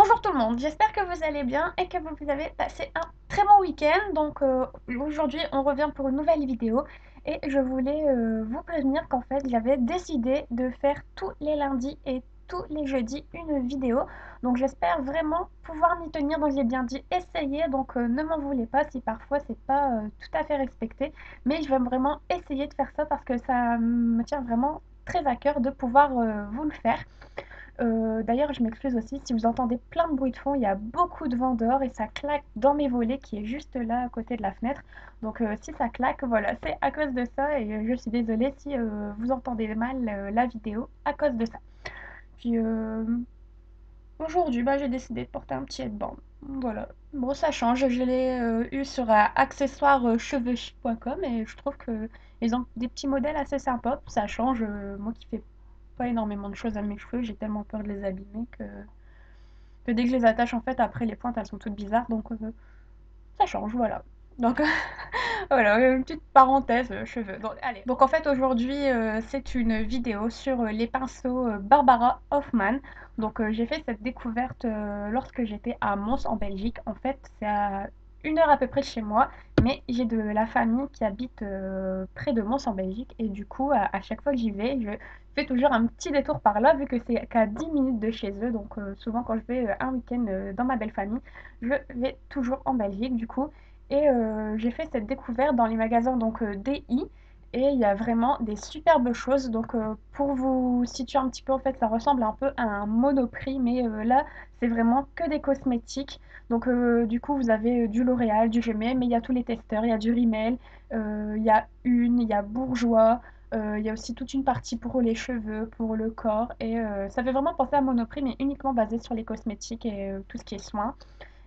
Bonjour tout le monde, j'espère que vous allez bien et que vous avez passé un très bon week-end. Aujourd'hui on revient pour une nouvelle vidéo et je voulais vous prévenir qu'en fait j'avais décidé de faire tous les lundis et tous les jeudis une vidéo. Donc j'espère vraiment pouvoir m'y tenir. Donc j'ai bien dit essayer, ne m'en voulez pas si parfois c'est pas tout à fait respecté. Mais je vais vraiment essayer de faire ça parce que ça me tient vraiment très à cœur de pouvoir vous le faire. D'ailleurs, je m'excuse aussi si vous entendez plein de bruit de fond, il y a beaucoup de vent dehors et ça claque dans mes volets qui est juste là à côté de la fenêtre. Si ça claque, voilà, c'est à cause de ça et je suis désolée si vous entendez mal la vidéo à cause de ça. Puis Aujourd'hui, j'ai décidé de porter un petit headband. Voilà. Bon, ça change, je l'ai eu sur accessoirescheveuchic.com et je trouve que ils ont des petits modèles assez sympas. Ça change, moi qui fais pas énormément de choses à mes cheveux, j'ai tellement peur de les abîmer que dès que je les attache, en fait, après les pointes, elles sont toutes bizarres, ça change, voilà. Donc voilà, une petite parenthèse cheveux. Donc allez. Donc en fait aujourd'hui c'est une vidéo sur les pinceaux Barbara Hoffman. J'ai fait cette découverte lorsque j'étais à Mons en Belgique. En fait c'est à 1 heure à peu près de chez moi, mais j'ai de la famille qui habite près de Mons en Belgique et du coup à chaque fois que j'y vais, je fais toujours un petit détour par là vu que c'est qu'à 10 minutes de chez eux. Souvent quand je vais un week-end dans ma belle famille, je vais toujours en Belgique du coup. Et j'ai fait cette découverte dans les magasins DI et il y a vraiment des superbes choses. Pour vous situer un petit peu, en fait, ça ressemble un peu à un Monoprix, mais là, c'est vraiment que des cosmétiques. Du coup, vous avez du L'Oréal, du Gemay, mais il y a tous les testeurs, il y a du Rimmel, il y a Une, il y a Bourjois, il y a aussi toute une partie pour les cheveux, pour le corps. Et ça fait vraiment penser à Monoprix, mais uniquement basé sur les cosmétiques et tout ce qui est soins.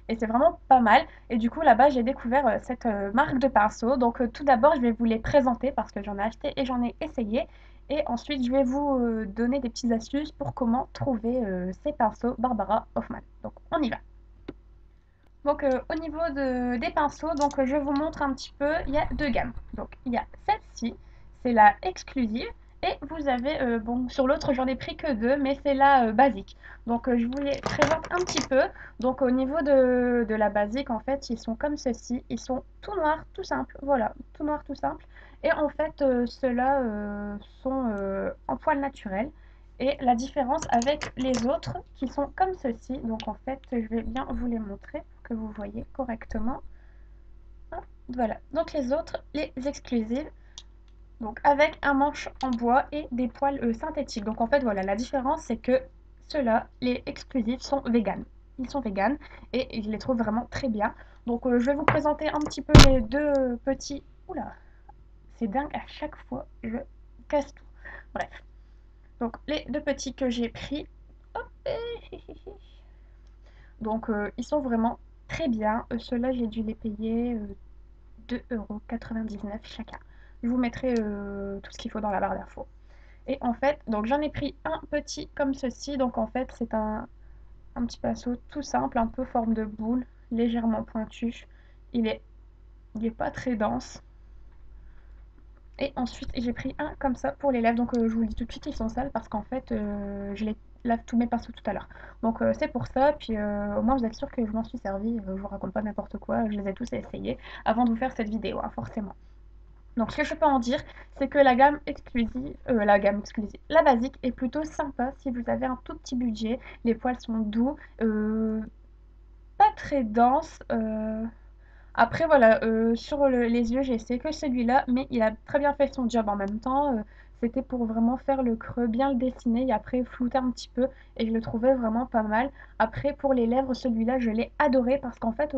Et c'est vraiment pas mal. Et du coup, là-bas, j'ai découvert cette marque de pinceaux. Tout d'abord, je vais vous les présenter parce que j'en ai acheté et j'en ai essayé. Et ensuite, je vais vous donner des petites astuces pour comment trouver ces pinceaux Barbara Hoffman. Donc, on y va. Au niveau des pinceaux, je vous montre un petit peu. Il y a deux gammes. Donc, il y a celle-ci, c'est la exclusive. Et vous avez, bon, sur l'autre, j'en ai pris que deux, mais c'est la basique. Je vous les présente un petit peu. Au niveau de la basique, en fait, ils sont comme ceci. Ils sont tout noirs, tout simples. Voilà, tout noir, tout simple. Et en fait, ceux-là sont en poil naturel. Et la différence avec les autres qui sont comme ceci, donc en fait je vais bien vous les montrer pour que vous voyez correctement. Hop, voilà, donc les autres, les exclusives, donc avec un manche en bois et des poils synthétiques. Donc en fait voilà, la différence c'est que ceux-là, les exclusifs sont véganes. Ils sont véganes et je les trouve vraiment très bien. Je vais vous présenter un petit peu les deux petits. Oula, c'est dingue, à chaque fois je casse tout. Bref, donc les deux petits que j'ai pris. Hop, ils sont vraiment très bien. Ceux-là, j'ai dû les payer 2,99 € chacun. Je vous mettrai tout ce qu'il faut dans la barre d'infos. Et en fait, donc j'en ai pris un petit comme ceci. Donc en fait, c'est un petit pinceau tout simple, un peu forme de boule, légèrement pointu. Il est, il est pas très dense. Et ensuite, j'ai pris un comme ça pour les lèvres. Je vous le dis tout de suite, ils sont sales parce qu'en fait, je les lave tous mes pinceaux tout à l'heure. C'est pour ça. Puis, au moins, vous êtes sûr que je m'en suis servi. Je vous raconte pas n'importe quoi. Je les ai tous essayés avant de vous faire cette vidéo, hein, forcément. Donc, ce que je peux en dire, c'est que la basique est plutôt sympa si vous avez un tout petit budget. Les poils sont doux, pas très denses. Après, voilà, sur les yeux, j'ai essayé que celui-là, mais il a très bien fait son job en même temps. C'était pour vraiment faire le creux, bien le dessiner et après flouter un petit peu. Et je le trouvais vraiment pas mal. Après, pour les lèvres, celui-là, je l'ai adoré parce qu'en fait,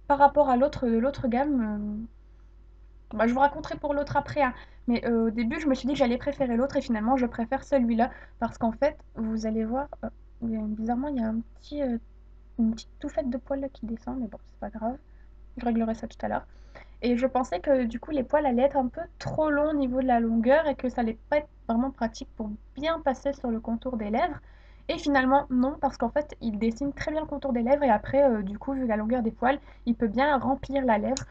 par rapport à l'autre gamme, je vous raconterai pour l'autre après, hein, mais au début, je me suis dit que j'allais préférer l'autre et finalement, je préfère celui-là parce qu'en fait, vous allez voir, bizarrement, il y a une petite touffette de poils là qui descend, mais bon, c'est pas grave. Je réglerai ça tout à l'heure. Et je pensais que du coup les poils allaient être un peu trop longs au niveau de la longueur et que ça allait pas être vraiment pratique pour bien passer sur le contour des lèvres. Et finalement non, parce qu'en fait il dessine très bien le contour des lèvres et après du coup vu la longueur des poils, il peut bien remplir la lèvre.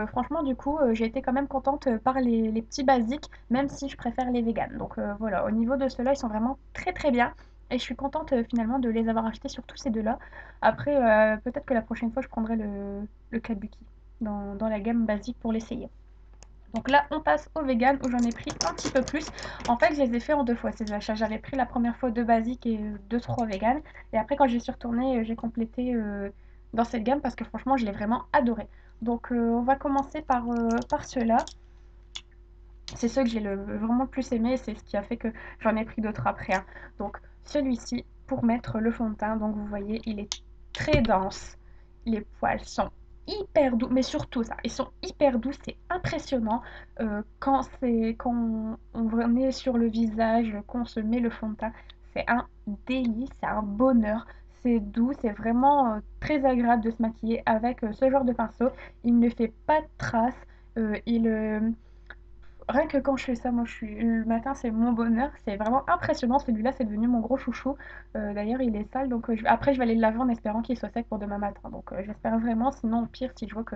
Franchement du coup j'ai été quand même contente par les petits basiques, même si je préfère les véganes. Voilà, au niveau de ceux-là ils sont vraiment très très bien. Et je suis contente finalement de les avoir achetés, surtout ces deux-là. Après, peut-être que la prochaine fois, je prendrai le Kabuki dans la gamme basique pour l'essayer. Donc là, on passe au vegan où j'en ai pris un petit peu plus. En fait, je les ai fait en deux fois ces achats. J'avais pris la première fois deux basiques et deux, trois vegan. Et après, quand j'y suis retournée, j'ai complété dans cette gamme parce que franchement, je l'ai vraiment adoré. Donc, on va commencer par ceux-là. C'est ceux que j'ai vraiment le plus aimé et c'est ce qui a fait que j'en ai pris d'autres après, hein. Donc, celui-ci pour mettre le fond de teint. Donc, vous voyez, il est très dense. Les poils sont hyper doux, mais surtout ça, ils sont hyper doux, c'est impressionnant. Quand on est sur le visage, qu'on se met le fond de teint, c'est un délice, c'est un bonheur. C'est doux, c'est vraiment très agréable de se maquiller avec ce genre de pinceau. Il ne fait pas de traces. Rien que quand je fais ça, moi je suis le matin, c'est mon bonheur, c'est vraiment impressionnant. Celui-là, c'est devenu mon gros chouchou. D'ailleurs, il est sale, donc après je vais aller le laver en espérant qu'il soit sec pour demain matin. Donc j'espère vraiment. Sinon, au pire, si je vois que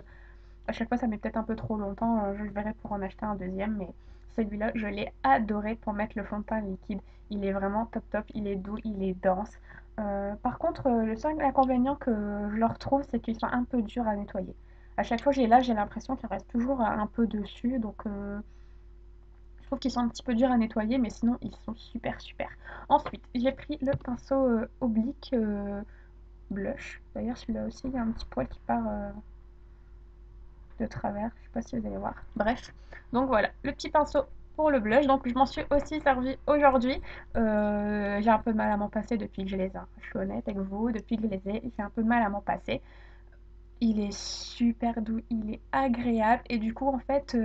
à chaque fois ça met peut-être un peu trop longtemps, je verrai pour en acheter un deuxième. Mais celui-là, je l'ai adoré pour mettre le fond de teint liquide. Il est vraiment top top. Il est doux, il est dense. Par contre, le seul inconvénient que je leur trouve, c'est qu'ils sont un peu durs à nettoyer. À chaque fois que je les lave, j'ai l'impression qu'il reste toujours un peu dessus, donc je trouve qu'ils sont un petit peu durs à nettoyer, mais sinon ils sont super super. Ensuite, j'ai pris le pinceau oblique blush. D'ailleurs, celui-là aussi, il y a un petit poil qui part de travers. Je sais pas si vous allez voir. Bref, donc voilà, le petit pinceau pour le blush. Donc je m'en suis aussi servi aujourd'hui. J'ai un peu de mal à m'en passer depuis que je les ai. Je suis honnête avec vous, depuis que je les ai, j'ai un peu de mal à m'en passer. Il est super doux, il est agréable et du coup en fait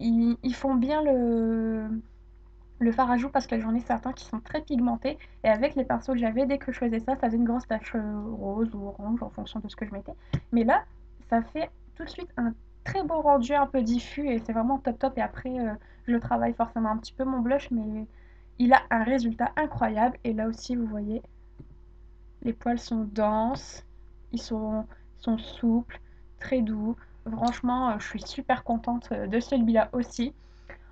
ils font bien le fard à joues parce que j'en ai certains qui sont très pigmentés et avec les pinceaux que j'avais, dès que je faisais ça, ça faisait une grosse tache rose ou orange en fonction de ce que je mettais. Mais là, ça fait tout de suite un très beau rendu un peu diffus et c'est vraiment top top. Et après, je le travaille forcément un petit peu mon blush, mais il a un résultat incroyable. Et là aussi, vous voyez, les poils sont denses, ils sont souples, très doux. Franchement, je suis super contente de celui-là aussi.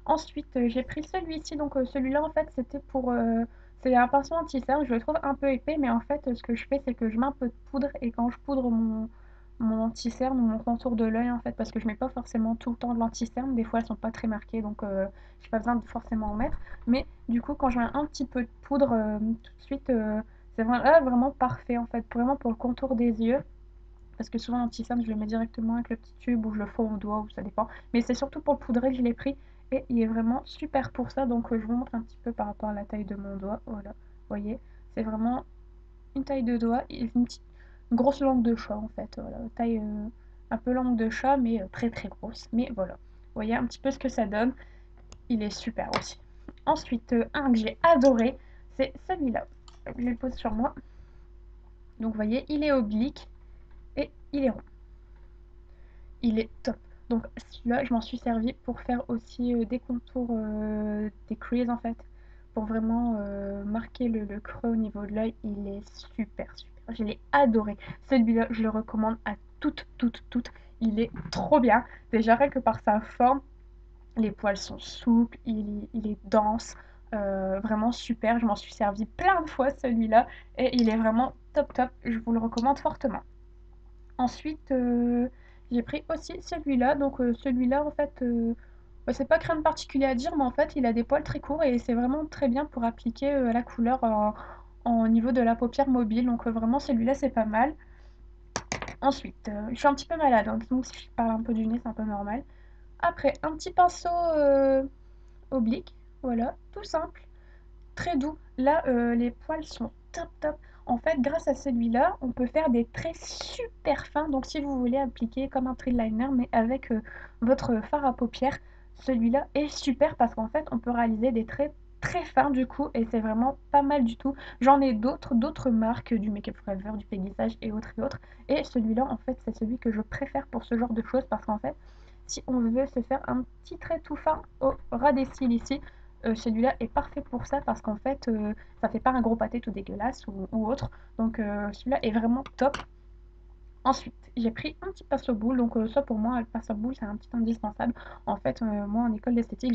Ensuite, j'ai pris celui-ci. Donc, celui-là, en fait, c'était pour. C'est un pinceau anti-cerne. Je le trouve un peu épais, mais en fait, ce que je fais, c'est que je mets un peu de poudre et quand je poudre mon anti-cerne ou mon contour de l'œil, en fait, parce que je mets pas forcément tout le temps de l'anti-cerne. Des fois, elles sont pas très marquées, donc j'ai pas besoin de forcément en mettre. Mais du coup, quand je mets un petit peu de poudre, tout de suite, c'est vraiment parfait, en fait, vraiment pour le contour des yeux. Parce que souvent l'anti-cerne, je le mets directement avec le petit tube ou je le fais au doigt ou ça dépend. Mais c'est surtout pour le poudrer que je l'ai pris et il est vraiment super pour ça. Donc je vous montre un petit peu par rapport à la taille de mon doigt. Voilà, vous voyez, c'est vraiment une taille de doigt et une grosse langue de chat en fait. Voilà, taille un peu langue de chat mais très très grosse. Mais voilà, vous voyez un petit peu ce que ça donne. Il est super aussi. Ensuite, un que j'ai adoré, c'est celui-là. Je le pose sur moi. Donc vous voyez, il est oblique et il est rond. Il est top. Donc celui-là, je m'en suis servi pour faire aussi des contours, des creases en fait, pour vraiment marquer le creux au niveau de l'œil. Il est super super. Je l'ai adoré. Celui-là, je le recommande à toutes toutes toutes. Il est trop bien. Déjà rien que par sa forme, les poils sont souples, il est dense, vraiment super. Je m'en suis servi plein de fois celui-là et il est vraiment top top. Je vous le recommande fortement. Ensuite, j'ai pris aussi celui-là. Donc celui-là, en fait, bah, c'est pas rien de particulier à dire, mais en fait, il a des poils très courts et c'est vraiment très bien pour appliquer la couleur au niveau de la paupière mobile. Donc vraiment, celui-là, c'est pas mal. Ensuite, je suis un petit peu malade, hein, donc si je parle un peu du nez, c'est un peu normal. Après, un petit pinceau oblique, voilà, tout simple, très doux. Là, les poils sont top top. En fait, grâce à celui-là, on peut faire des traits super fins. Donc, si vous voulez appliquer comme un trait liner, mais avec votre fard à paupières, celui-là est super parce qu'en fait, on peut réaliser des traits très fins du coup et c'est vraiment pas mal du tout. J'en ai d'autres marques, du Make Up Forever, du Pégissage et autres et autres. Et celui-là, en fait, c'est celui que je préfère pour ce genre de choses parce qu'en fait, si on veut se faire un petit trait tout fin au ras des cils ici, celui-là est parfait pour ça parce qu'en fait, ça fait pas un gros pâté tout dégueulasse ou autre. Donc celui-là est vraiment top. Ensuite, j'ai pris un petit pinceau-boule. Donc ça pour moi, le pinceau-boule, c'est un petit indispensable. En fait, moi en école d'esthétique,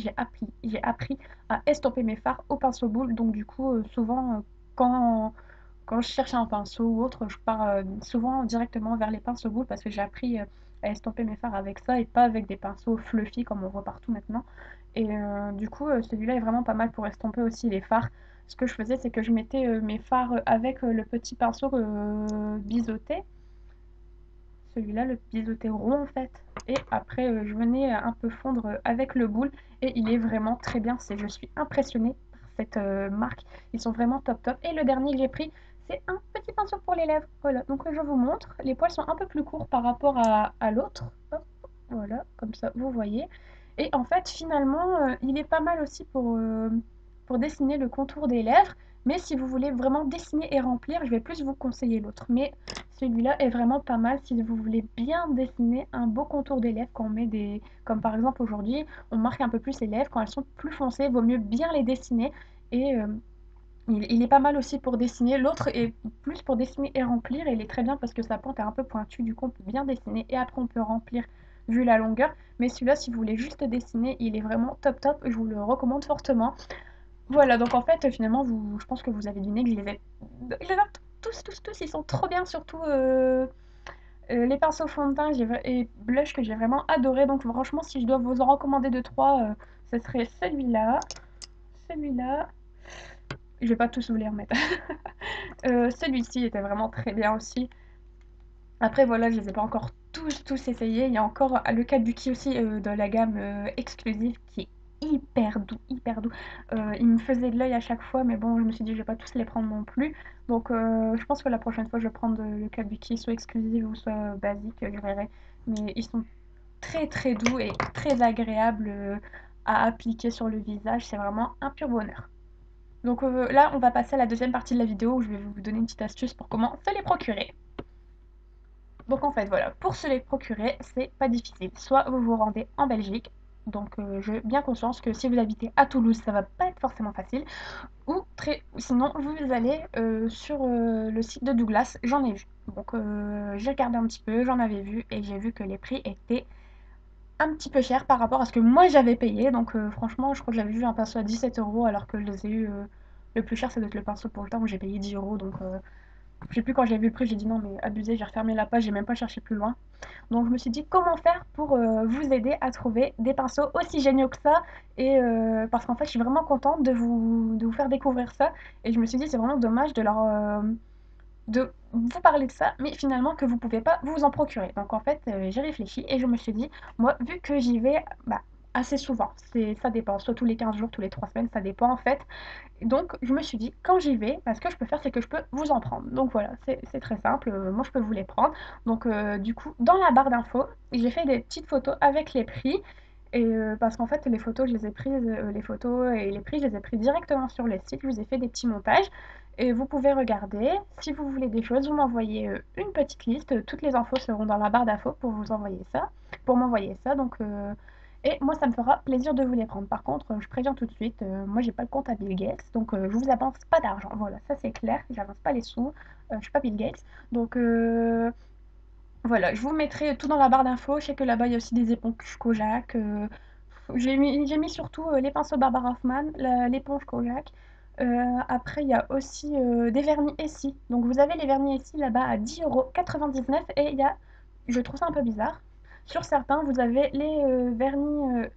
j'ai appris à estomper mes fards au pinceau-boule. Donc du coup, souvent, quand, quand je cherche un pinceau ou autre, je pars souvent directement vers les pinceaux boules parce que j'ai appris à estomper mes fards avec ça et pas avec des pinceaux fluffy comme on voit partout maintenant. Et du coup, celui-là est vraiment pas mal pour estomper aussi les fards. Ce que je faisais, c'est que je mettais mes fards avec le petit pinceau biseauté, celui-là, le biseauté rond en fait. Et après, je venais un peu fondre avec le boule et il est vraiment très bien. Je suis impressionnée par cette marque. Ils sont vraiment top top. Et le dernier que j'ai pris, c'est un petit pinceau pour les lèvres. Voilà, donc je vous montre. Les poils sont un peu plus courts par rapport à l'autre. Hop, voilà, comme ça, vous voyez. Et en fait, finalement, il est pas mal aussi pour dessiner le contour des lèvres. Mais si vous voulez vraiment dessiner et remplir, je vais plus vous conseiller l'autre. Mais celui-là est vraiment pas mal si vous voulez bien dessiner un beau contour des lèvres quand on met des... Comme par exemple aujourd'hui, on marque un peu plus les lèvres. Quand elles sont plus foncées, il vaut mieux bien les dessiner. Et il est pas mal aussi pour dessiner. L'autre est plus pour dessiner et remplir. Et il est très bien parce que sa pointe est un peu pointue. Du coup, on peut bien dessiner et après on peut remplir vu la longueur. Mais celui-là, si vous voulez juste dessiner, il est vraiment top top. Je vous le recommande fortement. Voilà, donc en fait, finalement, je pense que vous avez deviné que je les ai tous, ils sont trop bien, surtout les pinceaux fond de teint et blush que j'ai vraiment adoré. Donc franchement, si je dois vous en recommander deux, trois, ce serait celui-là, celui-là. Je vais pas tous vous les remettre. Celui-ci était vraiment très bien aussi. Après, voilà, je les ai pas encore tous essayés. Il y a encore le Kabuki aussi de la gamme exclusive qui est hyper doux, hyper doux. Il me faisait de l'œil à chaque fois, mais bon, je me suis dit, je vais pas tous les prendre non plus. Donc, je pense que la prochaine fois, je vais prendre le Kabuki, soit exclusif ou soit basique, je verrai. Mais ils sont très très doux et très agréables à appliquer sur le visage. C'est vraiment un pur bonheur. Donc là, on va passer à la deuxième partie de la vidéo où je vais vous donner une petite astuce pour comment se les procurer. Donc en fait, voilà, pour se les procurer, c'est pas difficile. Soit vous vous rendez en Belgique, donc j'ai bien conscience que si vous habitez à Toulouse, ça va pas être forcément facile. Sinon, vous allez sur le site de Douglas, j'en ai vu. Donc j'ai regardé un petit peu, j'en avais vu et j'ai vu que les prix étaient un petit peu chers par rapport à ce que moi j'avais payé. Donc franchement, je crois que j'avais vu un pinceau à 17 € alors que je les ai eu. Le plus cher, ça doit être le pinceau pour le teint où j'ai payé 10 €. Donc je sais plus quand j'ai vu le prix, j'ai dit non, mais abusé, j'ai refermé la page, j'ai même pas cherché plus loin. Donc je me suis dit comment faire pour vous aider à trouver des pinceaux aussi géniaux que ça. Et parce qu'en fait, je suis vraiment contente de vous faire découvrir ça. Et je me suis dit, c'est vraiment dommage de vous parler de ça, mais finalement que vous pouvez pas vous en procurer. Donc en fait, j'ai réfléchi et je me suis dit, moi, vu que j'y vais bah, assez souvent, ça dépend, soit tous les 15 jours, tous les 3 semaines, ça dépend en fait. Donc, je me suis dit, quand j'y vais, bah, ce que je peux faire, c'est que je peux vous en prendre. Donc voilà, c'est très simple. Moi, je peux vous les prendre. Donc, du coup, dans la barre d'infos, j'ai fait des petites photos avec les prix. Et parce qu'en fait, les photos, je les ai prises, les photos et les prix, je les ai pris directement sur le site. Je vous ai fait des petits montages. Et vous pouvez regarder. Si vous voulez des choses, vous m'envoyez une petite liste. Toutes les infos seront dans la barre d'infos pour vous envoyer ça. Pour m'envoyer ça. Donc, et moi, ça me fera plaisir de vous les prendre. Par contre, je préviens tout de suite, moi, j'ai pas le compte à Bill Gates, donc je vous avance pas d'argent. Voilà, ça c'est clair, j'avance pas les sous, je suis pas Bill Gates. Donc voilà, je vous mettrai tout dans la barre d'infos. Je sais que là-bas, il y a aussi des éponges Kojak. J'ai mis surtout les pinceaux Barbara Hoffman, l'éponge Kojak. Après, il y a aussi des vernis Essie. Donc vous avez les vernis Essie là-bas à 10,99 € et il y a, je trouve ça un peu bizarre. Sur certains, vous avez les vernis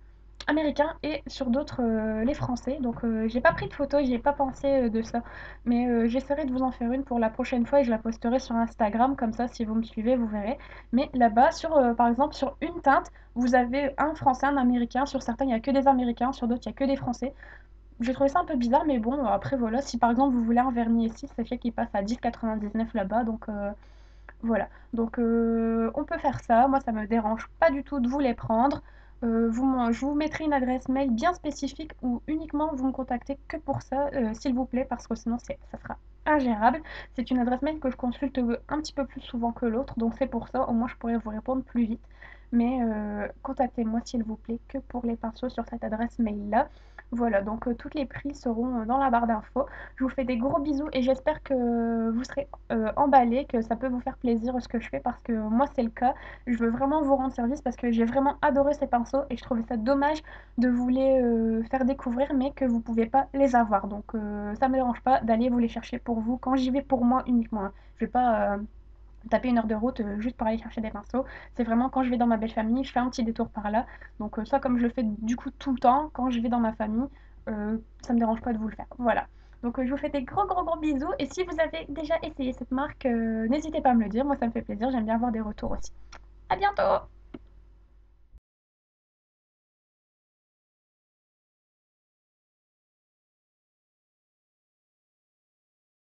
américains et sur d'autres les français. Donc j'ai pas pris de photo, j'y ai pas pensé de ça. Mais j'essaierai de vous en faire une pour la prochaine fois et je la posterai sur Instagram. Comme ça, si vous me suivez, vous verrez. Mais là-bas, par exemple, sur une teinte, vous avez un français, un américain. Sur certains, il n'y a que des américains. Sur d'autres, il n'y a que des français. J'ai trouvé ça un peu bizarre, mais bon, après voilà, si par exemple vous voulez un vernis ici, sachez qu'il passe à 10,99 là-bas, donc voilà. Donc on peut faire ça, moi ça me dérange pas du tout de vous les prendre. Je vous mettrai une adresse mail bien spécifique où uniquement vous me contactez que pour ça, s'il vous plaît, parce que sinon ça sera ingérable. C'est une adresse mail que je consulte un petit peu plus souvent que l'autre, donc c'est pour ça, au moins je pourrais vous répondre plus vite. Mais contactez-moi s'il vous plaît que pour les pinceaux sur cette adresse mail là. Voilà, donc tous les prix seront dans la barre d'infos. Je vous fais des gros bisous et j'espère que vous serez emballés, que ça peut vous faire plaisir ce que je fais parce que moi c'est le cas. Je veux vraiment vous rendre service parce que j'ai vraiment adoré ces pinceaux et je trouvais ça dommage de vous les faire découvrir mais que vous pouvez pas les avoir. Donc ça me dérange pas d'aller vous les chercher pour vous quand j'y vais pour moi uniquement, hein. Je vais pas taper une heure de route juste pour aller chercher des pinceaux. C'est vraiment quand je vais dans ma belle famille, je fais un petit détour par là. Donc ça, comme je le fais du coup tout le temps, quand je vais dans ma famille, ça me dérange pas de vous le faire. Voilà. Donc je vous fais des gros gros gros bisous. Et si vous avez déjà essayé cette marque, n'hésitez pas à me le dire. Moi, ça me fait plaisir. J'aime bien avoir des retours aussi. À bientôt!